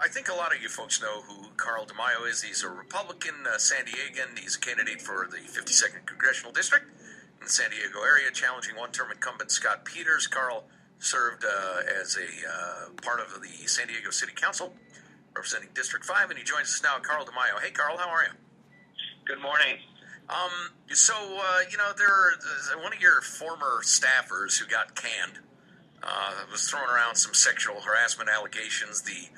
I think a lot of you folks know who Carl DeMaio is. He's a Republican San Diegan. He's a candidate for the 52nd Congressional District in the San Diego area, challenging one-term incumbent Scott Peters. Carl served as a part of the San Diego City Council, representing District 5, and he joins us now. Carl DeMaio. Hey, Carl, how are you? Good morning. There's one of your former staffers who got canned was throwing around some sexual harassment allegations. The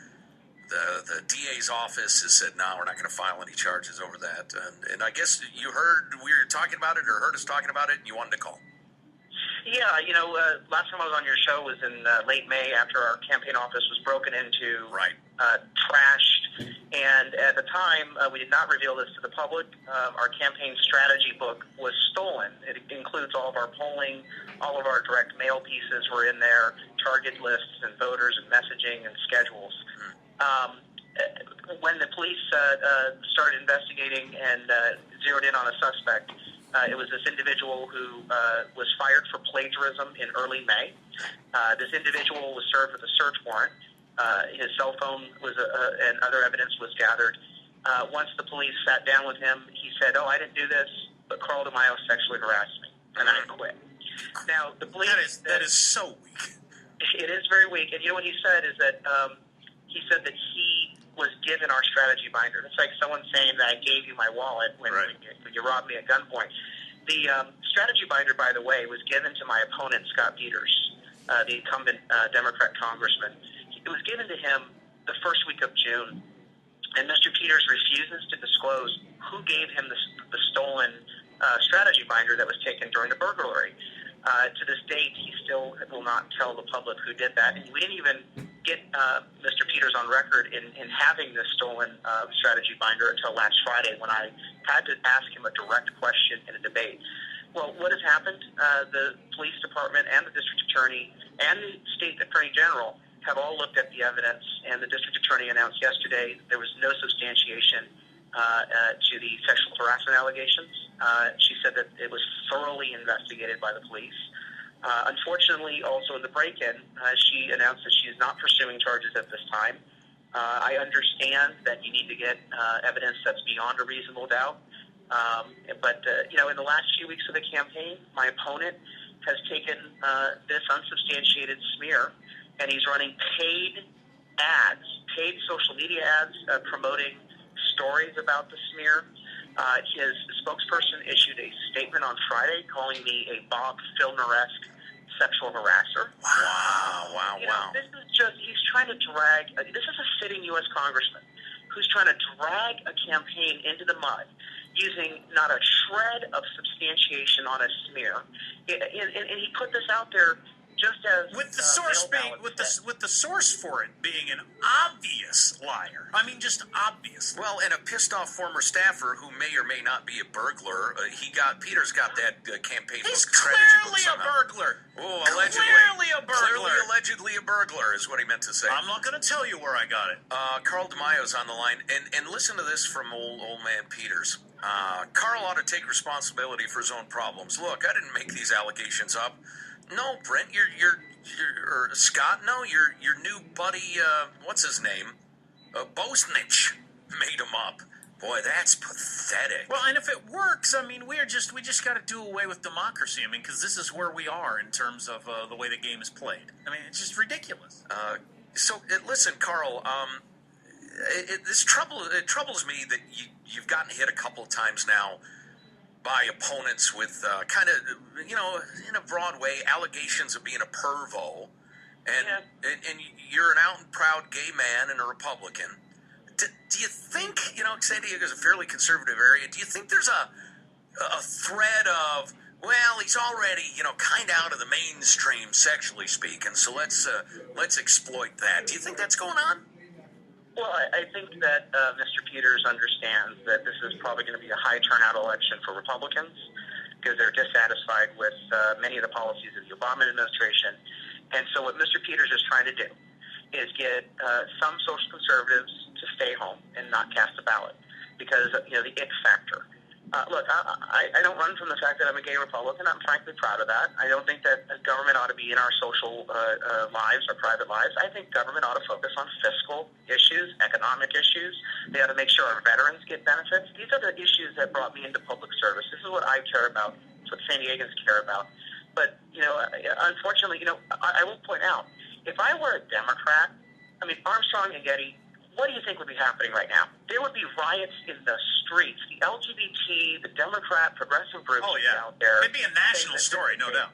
DA's office has said, no, we're not going to file any charges over that. And I guess you heard we were talking about it or heard us talking about it, and you wanted to call. Yeah, last time I was on your show was in late May after our campaign office was broken into, right. Trashed, and at the time we did not reveal this to the public. Our campaign strategy book was stolen. It includes all of our polling, all of our direct mail pieces were in there, target lists and voters and messaging and schedules. When the police started investigating and zeroed in on a suspect, it was this individual who was fired for plagiarism in early May. This individual was served with a search warrant. His cell phone was and other evidence was gathered. Once the police sat down with him, he said, I didn't do this, but Carl DeMaio sexually harassed me, and I quit. Now, the police... That is so weak. It is very weak. And you know what he said is that he said that he was given our strategy binder. It's like someone saying that I gave you my wallet when you robbed me at gunpoint. The strategy binder, by the way, was given to my opponent, Scott Peters, the incumbent Democrat congressman. It was given to him the first week of June, and Mr. Peters refuses to disclose who gave him the stolen strategy binder that was taken during the burglary. To this date, he still will not tell the public who did that, and we didn't even get Mr. Peters on record in having this stolen strategy binder until last Friday when I had to ask him a direct question in a debate. Well, what has happened? The police department and the district attorney and the state attorney general have all looked at the evidence, and the district attorney announced yesterday there was no substantiation to the sexual harassment allegations. She said that it was thoroughly investigated by the police. Unfortunately, also in the break-in, she announced that she is not pursuing charges at this time. I understand that you need to get evidence that's beyond a reasonable doubt. But in the last few weeks of the campaign, my opponent has taken this unsubstantiated smear, and he's running paid social media ads promoting stories about the smear. His spokesperson issued a statement on Friday calling me a Bob Filner-esque sexual harasser. Wow. This is just, he's trying to drag, this is a sitting U.S. congressman who's trying to drag a campaign into the mud using not a shred of substantiation on a smear. And he put this out there just as with the source being with the source for it being an obvious liar. I mean, just obvious. Well, and a pissed off former staffer who may or may not be a burglar. Peters got that campaign book. He's clearly a burglar. Oh, allegedly. Clearly a burglar. Clearly, allegedly a burglar is what he meant to say. I'm not going to tell you where I got it. Carl DeMaio's on the line, and listen to this from old man Peters. Carl ought to take responsibility for his own problems. Look, I didn't make these allegations up. No, Brent, or Scott, no, your new buddy, what's his name? Bosnich made him up. Boy, that's pathetic. Well, and if it works, I mean, we just got to do away with democracy. I mean, because this is where we are in terms of the way the game is played. I mean, it's just ridiculous. Listen, Carl, it troubles me that you've gotten hit a couple of times now by opponents with kind of, in a broad way, allegations of being a pervo, and you're an out and proud gay man and a Republican. Do you think, San Diego is a fairly conservative area, do you think there's a thread of, well, he's already, kind of out of the mainstream sexually speaking, so let's exploit that. Do you think that's going on? Well, I think that Mr. Peters understands that this is probably going to be a high turnout election for Republicans because they're dissatisfied with many of the policies of the Obama administration. And so what Mr. Peters is trying to do is get some social conservatives to stay home and not cast a ballot because, the it factor. Look, I don't run from the fact that I'm a gay Republican. I'm frankly proud of that. I don't think that government ought to be in our social lives or private lives. I think government ought to focus on fiscal issues, economic issues. They ought to make sure our veterans get benefits. These are the issues that brought me into public service. This is what I care about. It's what San Diegans care about. But, unfortunately, I will point out, if I were a Democrat, I mean, Armstrong and Getty, what do you think would be happening right now? There would be riots in the streets. The LGBT, the Democrat, progressive groups out there. It'd be a national story, no doubt.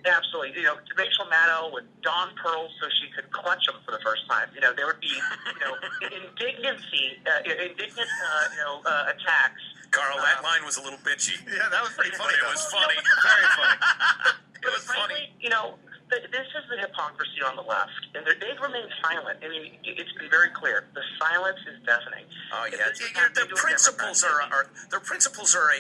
Absolutely. Rachel Maddow with Dawn pearls so she could clutch them for the first time. There would be, indignant attacks. Carl, that line was a little bitchy. Yeah, that was pretty funny. It was funny. Very funny. It was funny. This is the hypocrisy on the left, and they've remained silent. I mean, it's been very clear. The silence is deafening. Oh yeah, their principles are a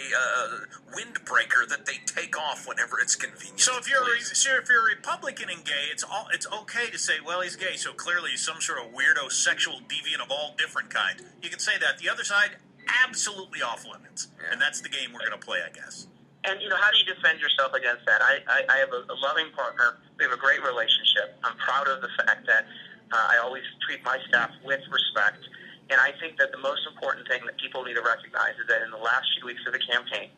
windbreaker that they take off whenever it's convenient. So if you're a Republican and gay, it's okay to say, well, he's gay, so clearly he's some sort of weirdo sexual deviant of all different kinds. You can say that. The other side, absolutely off limits, and that's the game we're going to play, I guess. And, how do you defend yourself against that? I have a loving partner. We have a great relationship. I'm proud of the fact that I always treat my staff with respect. And I think that the most important thing that people need to recognize is that in the last few weeks of the campaign,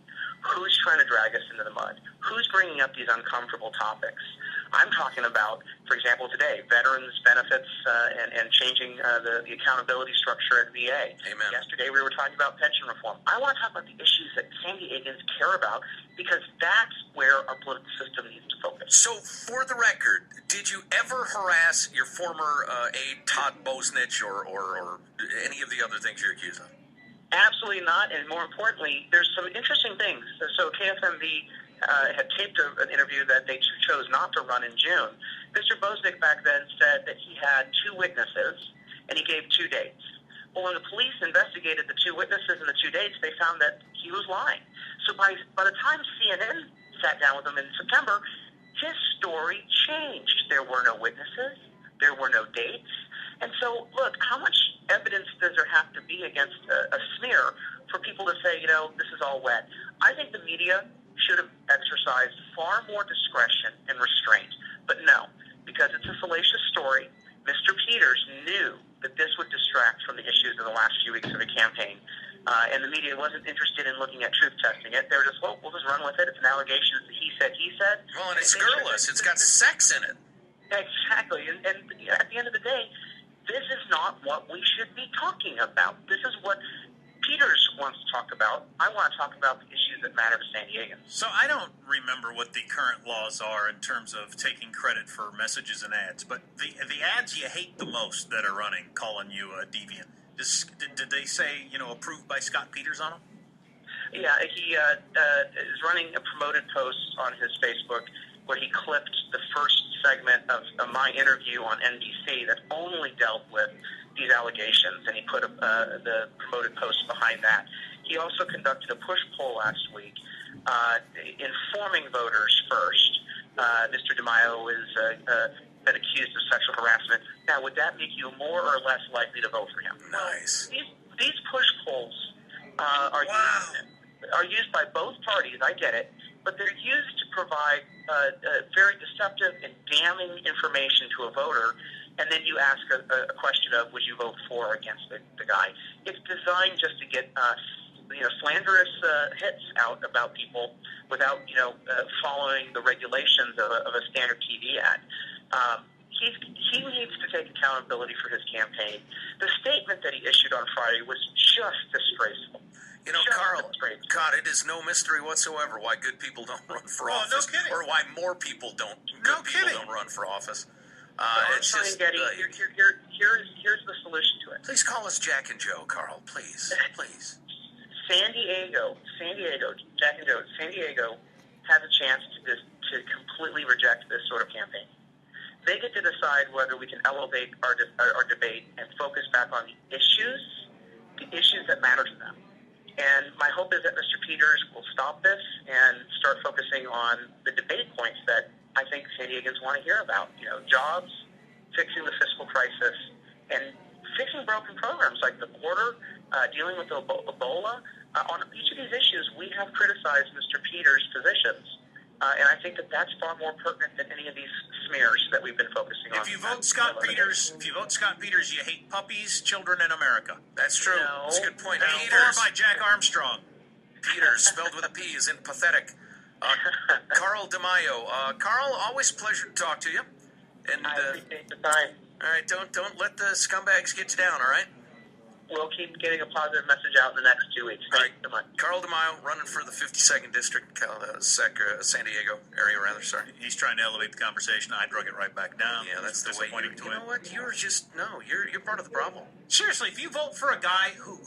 who's trying to drag us into the mud? Who's bringing up these uncomfortable topics? I'm talking about, for example, today, veterans benefits and changing the accountability structure at VA. Amen. Yesterday we were talking about pension reform. I want to talk about the issues that San Diegans care about because that's where our political system needs to focus. So, for the record, did you ever harass your former aide, Todd Bosnich, or any of the other things you're accused of? Absolutely not, and more importantly, there's some interesting things. So KFMV had taped an interview that they chose not to run in June. Mr. Bosnick back then said that he had 2 witnesses, and he gave 2 dates. Well, when the police investigated the 2 witnesses and the 2 dates, they found that he was lying. So by the time CNN sat down with him in September, his story changed. There were no witnesses. There were no dates. And so, look, how much evidence does there have to be against a smear for people to say, this is all wet? I think the media should have exercised far more discretion and restraint. But no, because it's a salacious story, Mr. Peters knew that this would distract from the issues in the last few weeks of the campaign. And the media wasn't interested in looking at truth testing it. They were just, we'll just run with it. It's an allegation. It's a he said. Well, and it's scurrilous. It's got sex in it. Exactly. And at the end of the day, this is not what we should be talking about. This is what Peters wants to talk about. I want to talk about the issues that matter to San Diegans. So I don't remember what the current laws are in terms of taking credit for messages and ads, but the ads you hate the most that are running, calling you a deviant, did they say, approved by Scott Peters on them? Yeah, he is running a promoted post on his Facebook where he clipped the first segment of my interview on NBC that only dealt with these allegations, and he put the promoted post behind that. He also conducted a push poll last week informing voters first. Mr. DeMaio has been accused of sexual harassment. Now, would that make you more or less likely to vote for him? Nice. These push polls are used by both parties, I get it, but they're used to provide very deceptive and damning information to a voter, and then you ask a question of, would you vote for or against the guy? It's designed just to get slanderous hits out about people without, following the regulations of a standard TV ad. He needs to take accountability for his campaign. The statement that he issued on Friday was just disgraceful. Carl, God, it is no mystery whatsoever why good people don't run for office, or why more people don't run for office. It's just here's the solution to it. Please call us Jack and Joe, Carl. Please. San Diego has a chance to completely reject this sort of campaign. They get to decide whether we can elevate our debate and focus back on the issues that matter to them. And my hope is that Mr. Peters will stop this and start focusing on the debate points that I think San Diegans want to hear about. Jobs, fixing the fiscal crisis, and fixing broken programs like the border dealing with Ebola. On each of these issues, we have criticized Mr. Peters' positions. And I think that that's far more pertinent than any of these smears that we've been focusing on. If you vote Scott Peters, you hate puppies, children, and America. That's true. No, That's a good point. no. Peters by Jack Armstrong. Peters, spelled with a P, is in pathetic. Carl DeMaio. Carl, always a pleasure to talk to you. And I appreciate the time. all right, don't let the scumbags get you down. All right. We'll keep getting a positive message out in the next 2 weeks. Thank you so much. Carl DeMaio, running for the 52nd District, San Diego area, rather. Sorry. He's trying to elevate the conversation. I drug it right back down. Yeah, that's the way. Disappointing to You him. know what? You're part of the problem. Seriously, if you vote for a guy who